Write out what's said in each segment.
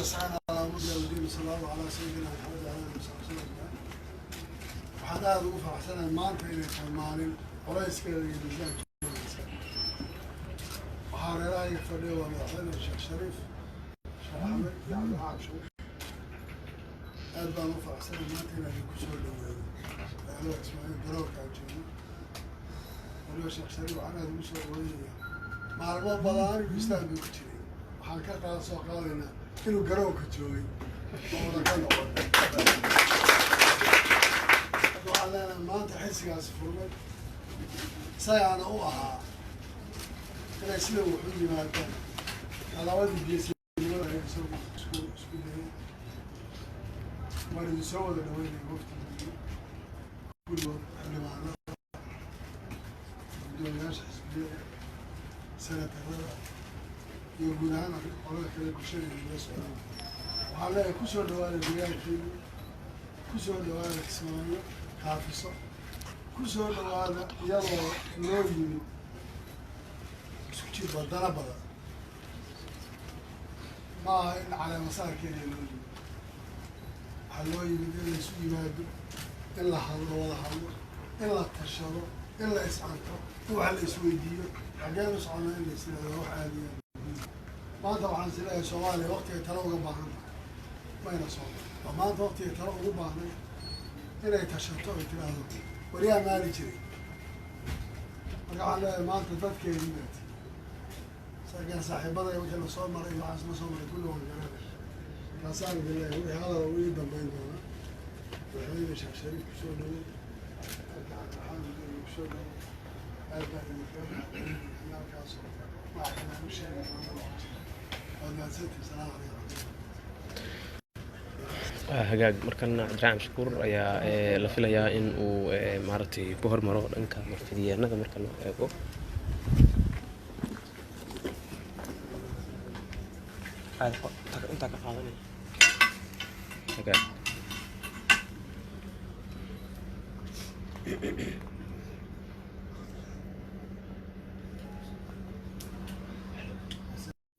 نستعين على أمور الدين صلى الله على سيدنا محمد وعلى آله وصحبه وسلم. waxaan aada ugu faraxsanahay maanta inay tahay maalin colayskeeda iyo miisaankeeda waxaa reerahayga fadhiya waa madaxweyne sheekh shariif sheekh axmed iyo cabdilxaaq shuur aad baan ugu faraxsanahay maanta inaan idinku soo dhaweeyo magaalada ismaaciil garoorka aan joogno waliba sheekh shariif waxaan aada ugu soo dhaweynaya maalmo badan istaan buu ku jiray waxaan ka soo qaadaynaa inuu garoonka joogay oo wada ka noqon waxaan leenahay maanta xilsigaasi furmay isagaana u ahaa inay sida wuxuu yimaadaan labadii geesinimada isku dayay waan idin soo wada dhaweynaya waftigii kulligood xildhibaanada guddoomiyaasha xisbiyada senatarada iyo guud ahaan qolada kale bulshada la socda waxaan leeyahay ku soo dhawaada deegaankeena ku soo dhawaada kismaayo kaafiso ku soo dhawaada iyadoo loo yimid isku jir badana badan ma aha in caleemasaarkeena loo yimid waxaa loo yimid in la isu yimaado in la hadlo wada hadlo in la tashado in la iscanto in wax la isweydiiyo xageenu socona in la isleedo wax aadiya maanta waxaan is leeyahay soomaaliya waqtigay talo uga baahan tahay mayna soo waa maanta waqtigay talo ugu baahnay inay tashato ay tiraahdo waryaa maali jiray marka waxaan leeyahay maanta dadkeedii baati saakiin saaxiibada wixii lasoo maray iyo waxaas la soo maray kulli waan garanay kaasaan idin leeyahay wixii hadal uu ii dambeyn doona madaxweyne sheekh shariif kusoo dhawey halka cabdilxaamid kusoo dhawey aad baa idinka halkaas waxaan u sheegay waad mahadsantihin salaamu calaykum hagaag markana cabdiraxmaan shakuur ayaa la filayaa in uu maaragtay ku hormaro dhanka marfidiyeenada marka loo eego intaa ka qaadanaya hagaag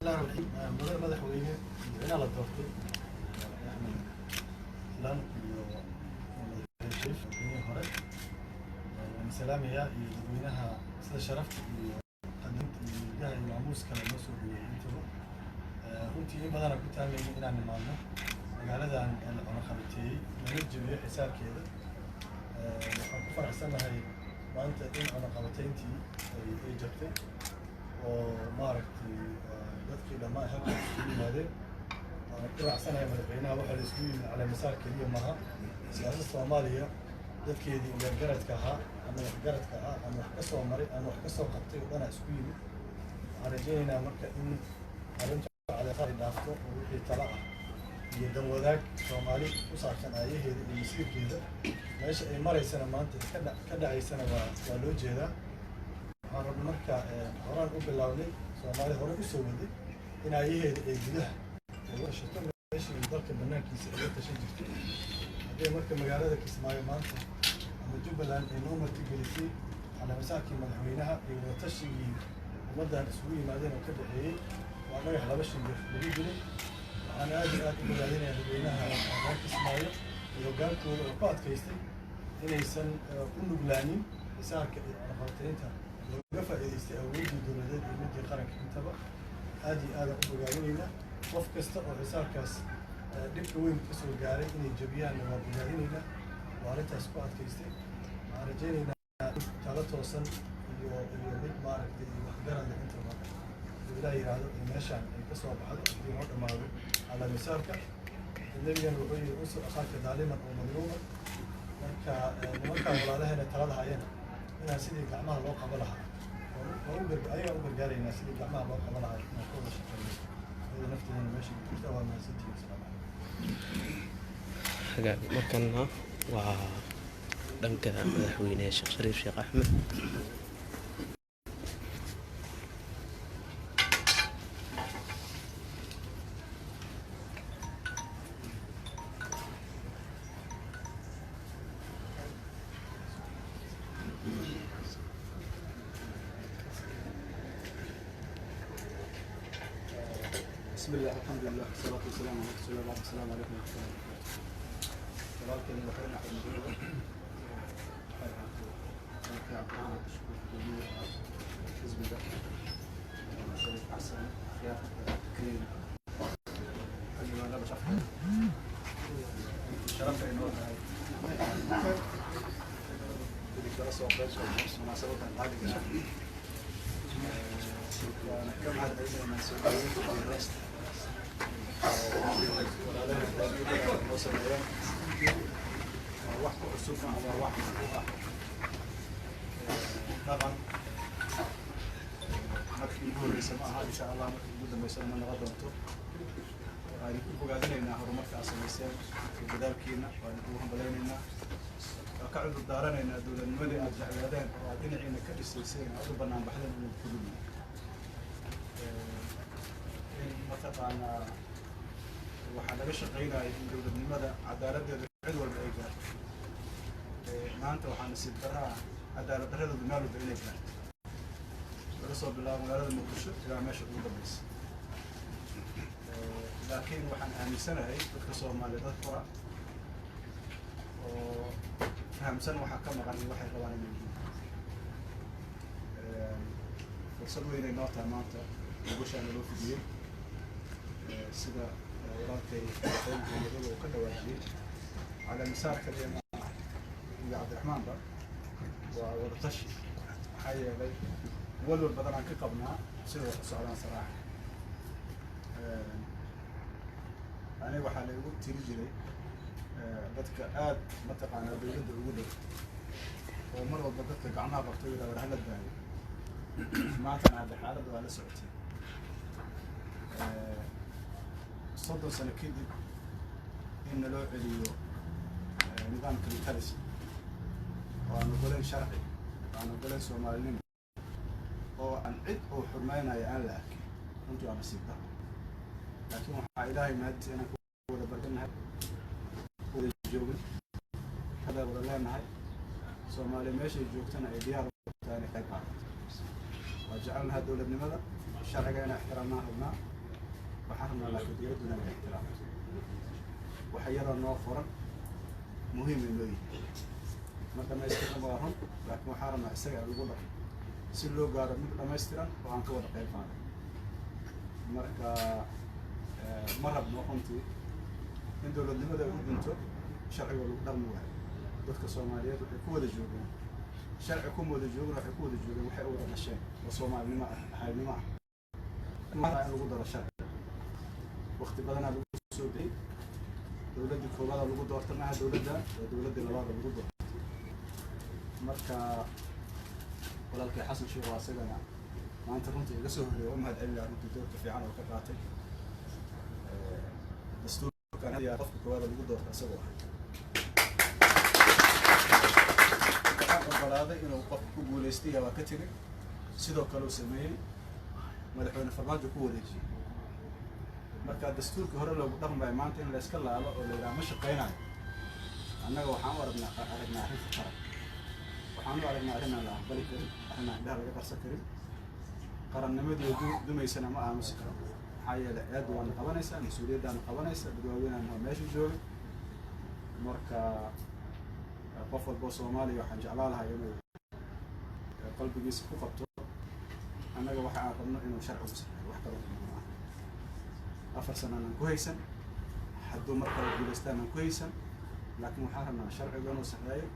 madaxweyne madaxweynaha la doortay lan iyo shariif madaxweynihii hore salaamaya iyo dadweynaha sida sharafta iyo qadiinta iyo milgaha iyo maamuus kale noo soo dhaweeyey intaba runtii in badana ku taamayna inaan imaadno magaaladan la cunaqabateeyey nala jebiyo xisaabkeeda waxaan ku faraxsanahay maanta in cunaqabateyntii ay jabtay oo maaragtay dadkii dhammaan halka isku yimaadeen waana ku raacsanahay madaxweynaha waxaa la isku yimid caleemasaar keliya maaha siyaasadda soomaaliya dadkeedii garadka ahaa ama waxgaradka ahaa ama wax ka soo maray ama wax ka soo qabtay oo dhanaa isku yimid waxaan rajaynaynaa marka in arrinta caleemasaar dhaafto oo wixii tala ah iyo danwadaag soomaali ku saabsan aayaheeda iyo masiirkeeda meesha ay maraysana maanta ka dhacaysana waa loo jeedaa waxaan rabna marka horaan u bilownay soomaali hore u soo waday in aayaheeda ay gudaha uga tashato meesha iyo dalka banaankiisa ay la tashan jirtay hadday marka magaalada kismaayo maanta ama jubbaland ay noo martigelisay caleemasaarkii madaxweynaha iyo wadatashigii ummaddan isugu yimaadeen oo ka dhaxeeyey waa dhagax laba shimbir lagu dilay waxaan aad iyo aad u bogaadinayaa dadweynaha reer kismaayo iyo hoggaankooda oo ku adkaystay inaysan u nuglaanin xisaarka iyo cunaqabateynta looga faa'iidaystay awooddii dowladeed iyo midii qaranka intaba aad iyo aadaan u bogaadinaynaa qof kasta oo xisaarkaas dhibka weyn ka soo gaaray inay jabiyaanna waa bogaadinaynaa waa arrintaas ku adkaystay waxaan rajaynaynaa talo toosan iyo mid maaragtay iyo waxgarada intaba ilaah yidhaahdo in meeshaan ay ka soo baxdo haddii loo dhammaado caleemasaarka nebigan wuxuu yidhi unsur akhaaka daaliman oo madluuma marka nimankaa walaalaheena talada hayana inaan sidii gacmaha loo qabo lahaa ayagaan u gargaaraynaa sidii gacmaha loo qabo lahaa inaan ka wada shaqeyno iyada nafteedana meesha jirta waa mahadsantihiin asalaamu calaykum hagaag markana waa dhanka madaxweyne sheekh shariif sheekh axmed بسم بسم الله الحمد لله والصلاة والسلام على رسول الله. السلام عليكم ورحمة الله وبركاته. ولكن وحنا في المدينة كان معنا تشكر جميع حزب الله شريف حسن يا كريم حجم أنا بشرف شرف إنه الدكتور سوق بيش مناسبة هذه أنا كم هذا بيجي من سوريا الرست واحد السلطة على واحد طبعا markii ugu horreysay ma aha insha allah markii ugu dambeysay ma naga doonto waan ku bogaadinaynaa horumarka aad samayseen iyo dadaalkiina waan ugu hambaleynaynaa waan ka cudur daaranaynaa dowladnimadii aad jeclaadeen oo aad dhinaciina ka dhisayseen aad u bannaan baxdeen inuu ku lumiyo mataqaanaa waxaa laga shaqaynaya in dowladnimada cadaaladdeeda cid walba ay gaarto maanta waxaa nasiib daraa cadaalad darradooda meel walba inay gaarto laga soo bilaabo magaalada muqdisho ilaa meesha ugu dambaysa laakiin waxaan aaminsanahay dadka soomaaliyeed dad qora oo fahamsan waxaa ka maqan iyo waxay rabaan inay yihiin fursad weynay noo tahay maanta gogoshaana loo fidiyey sida walaalkay qeybgeedada uu ka dhawaajiyey cala misaar kaliya iyo cabdiraxmaanba waa wada tashi maxaa yeelay walwal badan aan ka qabnaa sida wax u socdaan saraaxa aniga waxaa la igu tiri jiray dadka aad mataqaanaa dowladda ugu dhow oo mar walba dadka gacmaha qabto yidhaa war hala daayo maantana hadda xaaladda waa la socotay 30 sano kadib in loo celiyo nidaamka militaris oo aan ogoleyn sharci aan ogoleyn soomaalinimo oo aan cid uu xurmaynayo aan la arkin runtii waa nasiib daro laakiin waxaa ilaahay mahadisa inaan ku wada barganahay wada joogin kada wada leenahay soomaaliya meeshay joogtana ay diyaar u tahay inay qayb qaadato waa jecelnaha dowladnimada sharciga inay ixtiraamnaa rabnaa waxaan rabnaa laakiin dowladduna inay ixtiraamto waxa yaroo noo qoran muhiim ay noo yihiin ma dhamaystirna waa run laakiin waxaan rabnaa isaga aan lagu dhaqo si loo gaaro mid dhammaystiran oo aan ka wada qayb qaadan marka ma rabno runtii in dowladnimada ay u dhinto sharciga lagu dhaqmi waayo dadka soomaaliyeed waxay ku wada joogeen sharci kuma wada joogin waxay ku wada joogeen waxay u wada dhasheen oo soomaalinimo ah ahaynimo ah in lagu daro sharci waqti badanaa lagu soo bixi dowladdii koowaada lagu doorta maaha dowladda waa dowladdii labaada lagu doorta marka walaalkay xasan sheekh waa isagana maanta runtii iga soo horreeyay oo mahad celinayaa runtii doorka fiican oo ka qaatay dastuurkan hadiyaa qofka koowaada lagu doorta isagoo ahay waxaan ogolaaday inuu qofka ku guulaystay waa ka tegay sidoo kale uu sameeyey madaxweyne farmaajo ku wareejiyey marka dastuurkii hore loogu dhaqmayo maanta in la iska laalo oo la yidhaha ma shaqaynayo annaga waxaan u aragnaa arrin khatar waxaan u aragnaa arrin aan la aqbali karin arrin aan indhaha laga qarsan karin qarannimadii dumaysana ma aamusi karo maxaa yeelay aad waana qabanaysaa mas-uuliyaddaana qabanaysa dad waaweynaan waa meesha jooga marka qof walboo soomaaliya waxaan jeclaa lahay inuu qalbigiisa ku qabto annaga waxa aan rabno inuu sharcigu sameeyo wax kale maaha 4 sano aan ku haysan hadduu mar kale guulaystaan aan ku haysan laakiin waxaan rabnaa sharcigu inuu sameeyo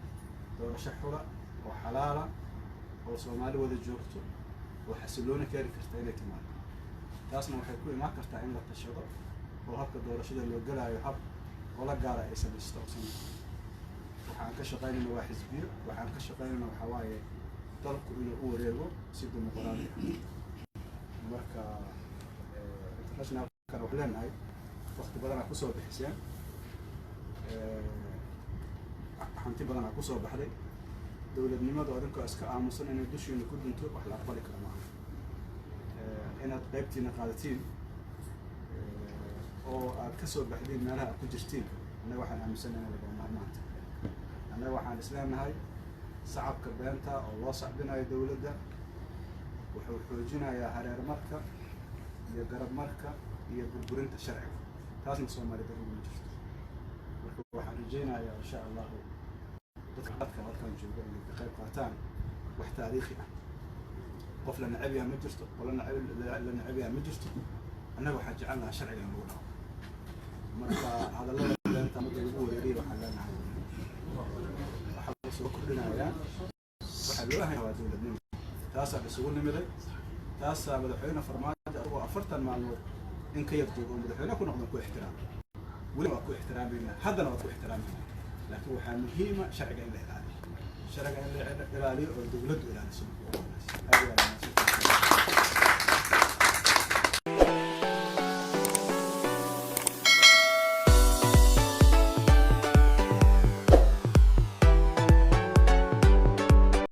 doorasho xula oo xalaala oo soomaali wada joogto oo xasilooni keeni karta inay timaado taasna waxay ku imaan kartaa in la tashado oo habka doorashada loo galaayo hab oo la gaara ay samaysto waxaan ka shaqaynayna waa xisbiyo waxaan ka shaqaynayna waxaa waaye dalku inuu u wareego si dimuqraadi ah marka internationalkan waxaan leenahay waqti badanaa kusoo bixiseen hanti badanaa kusoo baxday dowladnimada adinkoo iska aamusan inay dushiina ku dunto wax la aqbali karo maaha inaad qaybtiina qaadatiin oo aad ka soo baxdiin meelaha aad ku jirtiin annaga waxaan aaminsanahay laga maarmaanta annaga waxaan isleenahay shacabka beenta oo loo sacbinayo dowladda wuxuu xoojinayaa hareermarka iyo garab marka iyo burburinta sharciga taasna Soomaali dad ma jirto marka waxaan rajaynayaa insha Allah dadka halkan jooga inay ka qayb qaataan wax taariikhi ah qof la nacab yahay ma jirto wala nacab yahay ma jirto annaga waxaan jecelnahay sharciga in lagu dhaco marka hadallada beenta ama lagu weerariyo waxaan leenahay waxaa soo kordhinaya waxaa loo hayaa dowladnimo taasaa isugu nimiday taasaa madaxweyne Farmaajo oo 40 maalmood in ka yar joogo madaxweyne ku noqdo ku ixtiraam weli waa ku ixtiraamayna haddana waa ku ixtiraamayna laakiin waxaa muhiima sharciga in la ilaaliyo oo dowladdu ilaaliso